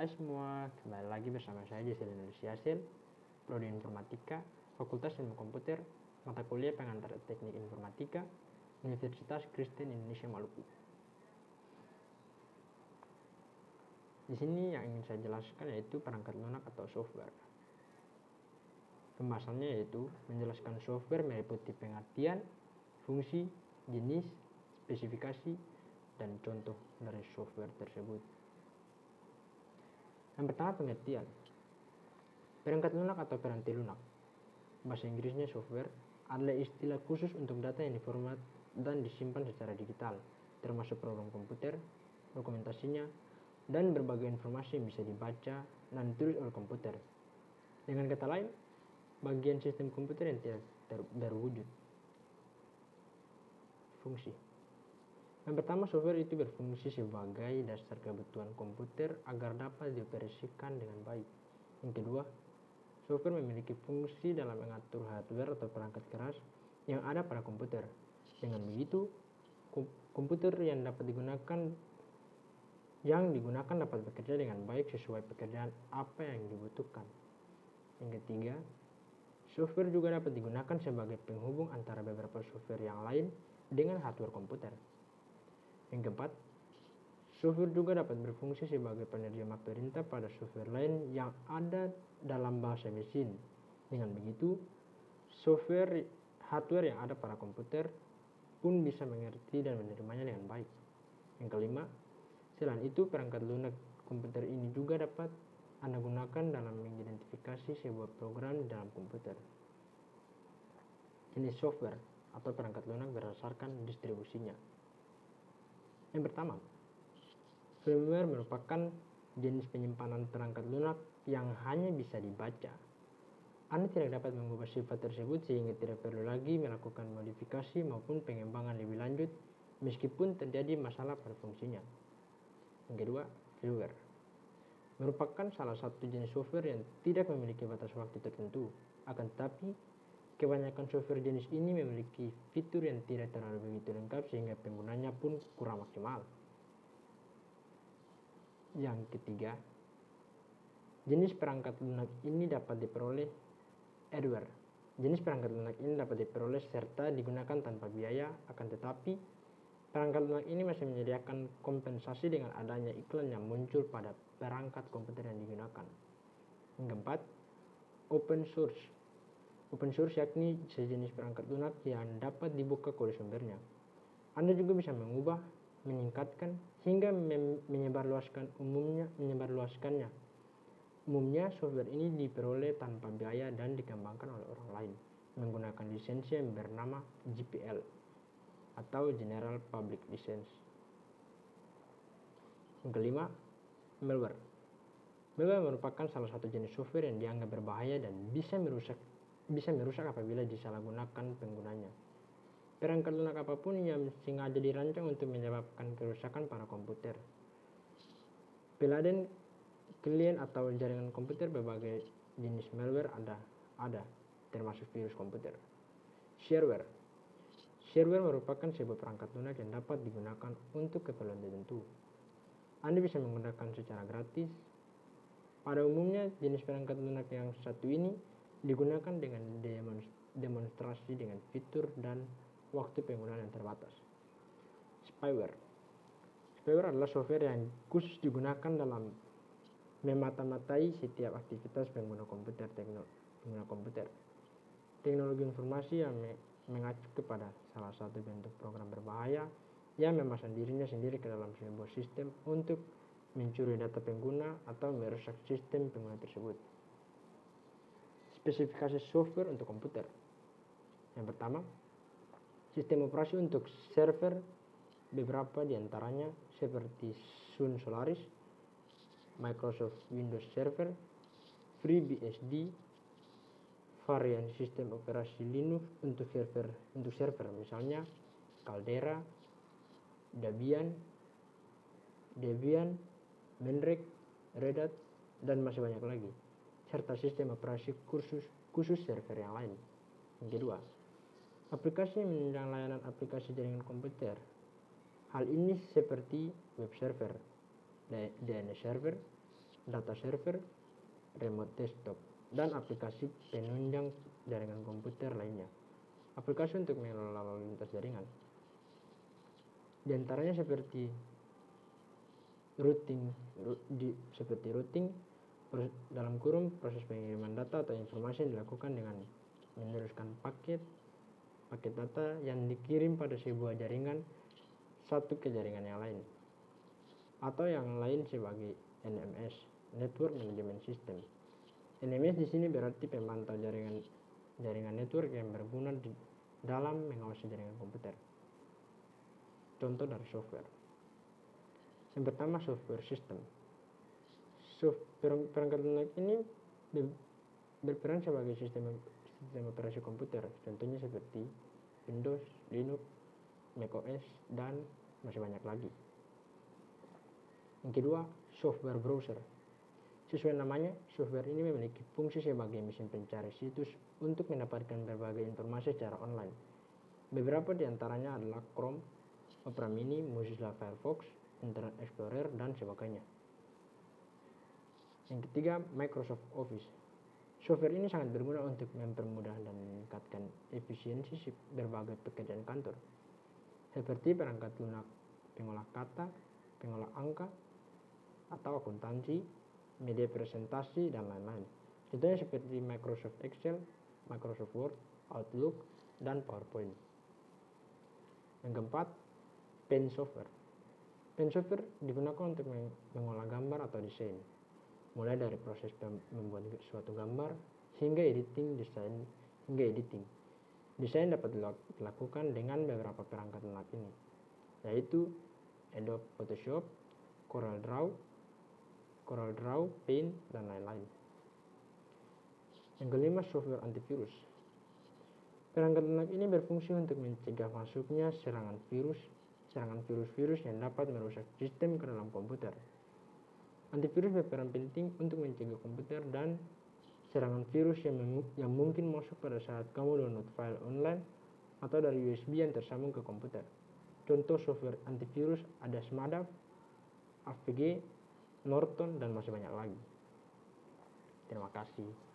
Hai semua, kembali lagi bersama saya Jesse Indonesia, Prodi Informatika, Fakultas Ilmu Komputer, mata kuliah pengantar Teknik Informatika, Universitas Kristen Indonesia Maluku. Di sini yang ingin saya jelaskan yaitu perangkat lunak atau software. Pembahasannya yaitu menjelaskan software meliputi pengertian, fungsi, jenis, spesifikasi, dan contoh dari software tersebut. Yang pertama, pengertian. Perangkat lunak atau piranti lunak, bahasa Inggrisnya software, adalah istilah khusus untuk data yang diformat dan disimpan secara digital, termasuk program komputer, dokumentasinya, dan berbagai informasi yang bisa dibaca dan ditulis oleh komputer. Dengan kata lain, bagian sistem komputer yang tidak terwujud. Fungsi. Yang pertama, software itu berfungsi sebagai dasar kebutuhan komputer agar dapat dioperasikan dengan baik. Yang kedua, software memiliki fungsi dalam mengatur hardware atau perangkat keras yang ada pada komputer. Dengan begitu, komputer yang digunakan dapat bekerja dengan baik sesuai pekerjaan apa yang dibutuhkan. Yang ketiga, software juga dapat digunakan sebagai penghubung antara beberapa software yang lain dengan hardware komputer. Yang keempat, software juga dapat berfungsi sebagai penerjemah perintah pada software lain yang ada dalam bahasa mesin. Dengan begitu, hardware yang ada pada komputer pun bisa mengerti dan menerimanya dengan baik. Yang kelima, selain itu perangkat lunak komputer ini juga dapat Anda gunakan dalam mengidentifikasi sebuah program di dalam komputer. Jenis software atau perangkat lunak berdasarkan distribusinya. Yang pertama, firmware merupakan jenis penyimpanan perangkat lunak yang hanya bisa dibaca. Anda tidak dapat mengubah sifat tersebut sehingga tidak perlu lagi melakukan modifikasi maupun pengembangan lebih lanjut meskipun terjadi masalah pada fungsinya. Yang kedua, freeware merupakan salah satu jenis software yang tidak memiliki batas waktu tertentu. Akan tetapi, kebanyakan software jenis ini memiliki fitur yang tidak terlalu begitu lengkap sehingga penggunanya pun kurang maksimal. Yang ketiga, jenis perangkat lunak ini dapat diperoleh hardware. Jenis perangkat lunak ini dapat diperoleh serta digunakan tanpa biaya, akan tetapi perangkat lunak ini masih menyediakan kompensasi dengan adanya iklan yang muncul pada perangkat komputer yang digunakan. Yang keempat, open source. Open source yakni sejenis perangkat lunak yang dapat dibuka kode sumbernya. Anda juga bisa mengubah, meningkatkan, hingga menyebarluaskannya. Umumnya, software ini diperoleh tanpa biaya dan dikembangkan oleh orang lain menggunakan lisensi yang bernama GPL atau General Public License. Yang kelima, malware. Malware merupakan salah satu jenis software yang dianggap berbahaya dan bisa merusak apabila disalahgunakan penggunanya. Perangkat lunak apapun yang sengaja dirancang untuk menyebabkan kerusakan pada komputer. Peladen, klien atau jaringan komputer, berbagai jenis malware ada, termasuk virus komputer. Shareware. Shareware merupakan sebuah perangkat lunak yang dapat digunakan untuk keperluan tertentu. Anda bisa menggunakan secara gratis. Pada umumnya, jenis perangkat lunak yang satu ini digunakan dengan demonstrasi dengan fitur dan waktu penggunaan yang terbatas. Spyware. Spyware adalah software yang khusus digunakan dalam memata-matai setiap aktivitas pengguna komputer. Teknologi informasi yang mengacu kepada salah satu bentuk program berbahaya yang memasang dirinya sendiri ke dalam sebuah sistem untuk mencuri data pengguna atau merusak sistem pengguna tersebut. Spesifikasi software untuk komputer. Yang pertama, sistem operasi untuk server, beberapa diantaranya seperti Sun Solaris, Microsoft Windows Server, FreeBSD, varian sistem operasi Linux untuk server misalnya Caldera, Debian, Mandrake, Red Hat, dan masih banyak lagi, serta sistem operasi khusus server yang lain. Yang kedua, aplikasi yang menunjang layanan aplikasi jaringan komputer. Hal ini seperti web server, DNS server, data server, remote desktop, dan aplikasi penunjang jaringan komputer lainnya. Aplikasi untuk mengelola lalu lintas jaringan. Di antaranya seperti routing, dalam kurung proses pengiriman data atau informasi yang dilakukan dengan meneruskan paket data yang dikirim pada sebuah jaringan satu ke jaringan yang lain, atau yang lain sebagai NMS, Network Management System. NMS di sini berarti pemantau jaringan network yang berguna dalam mengawasi jaringan komputer. Contoh dari software. Yang pertama, software system. Perangkat lunak ini berperan sebagai sistem operasi komputer, contohnya seperti Windows, Linux, macOS, dan masih banyak lagi. Yang kedua, software browser. Sesuai namanya, software ini memiliki fungsi sebagai mesin pencari situs untuk mendapatkan berbagai informasi secara online. Beberapa di antaranya adalah Chrome, Opera Mini, Mozilla Firefox, Internet Explorer, dan sebagainya. Yang ketiga, Microsoft Office. Software ini sangat berguna untuk mempermudah dan meningkatkan efisiensi berbagai pekerjaan kantor, seperti perangkat lunak pengolah kata, pengolah angka, atau akuntansi, media presentasi, dan lain-lain. Contohnya seperti Microsoft Excel, Microsoft Word, Outlook, dan PowerPoint. Yang keempat, pen software. Pen software digunakan untuk mengolah gambar atau desain, mulai dari proses membuat suatu gambar hingga editing. Desain dapat dilakukan dengan beberapa perangkat lunak ini, yaitu Adobe Photoshop, Corel Draw, Paint, dan lain-lain. Yang kelima, software antivirus. Perangkat lunak ini berfungsi untuk mencegah masuknya serangan virus yang dapat merusak sistem ke dalam komputer. Antivirus berperan penting untuk mencegah komputer dan serangan virus yang mungkin masuk pada saat kamu download file online atau dari USB yang tersambung ke komputer. Contoh software antivirus ada Smartaf, AVG, Norton, dan masih banyak lagi. Terima kasih.